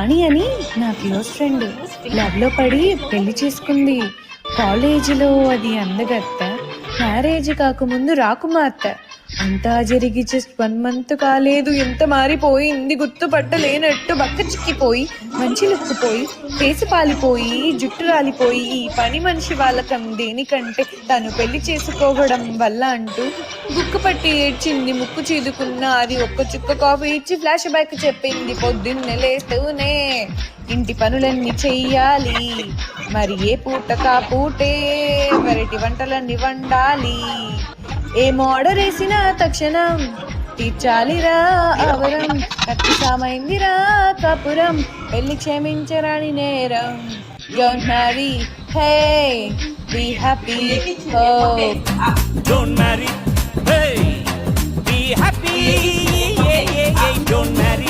అని నా close friend love లో పడి పెళ్లి చేసుకుంది. కాలేజీలో అది అందగత్త, మ్యారేజ్ కాకముందు రాకుమార్తె. అంతా జరిగి జస్ట్ 1 month కాలేదు, ఎంత మారిపోయింది గుర్తుపట్టలేనట్టు. బక్క చిక్కిపోయి, మంచి లుక్కుపోయి, ఫేసు పాలిపోయి, జుట్టు రాలిపోయి, ఈ పని మనిషి వాళ్ళకం దేనికంటే తను పెళ్లి చేసుకోవడం వల్ల అంటూ గుక్కు పట్టి ఏడ్చింది. ముక్కు చీదుకున్న అది ఒక్క చుక్క కాఫీ ఇచ్చి ఫ్లాష్ బ్యాక్ చెప్పింది. పొద్దున్నే లేస్తూనే ఇంటి పనులన్నీ చెయ్యాలి, మరి ఏ పూట కా పూటే వెరైటీ వంటలన్నీ వండాలి. ఏం ఆర్డర్ వేసినా తక్షణం తీర్చాలిరా అవరం. కత్తి సామైందిరా కాపురం, పెళ్లి క్షమించరాని నేరం. Don't marry, hey, be happy, oh. Don't marry, hey, be happy, yeah, yeah, yeah. Don't marry.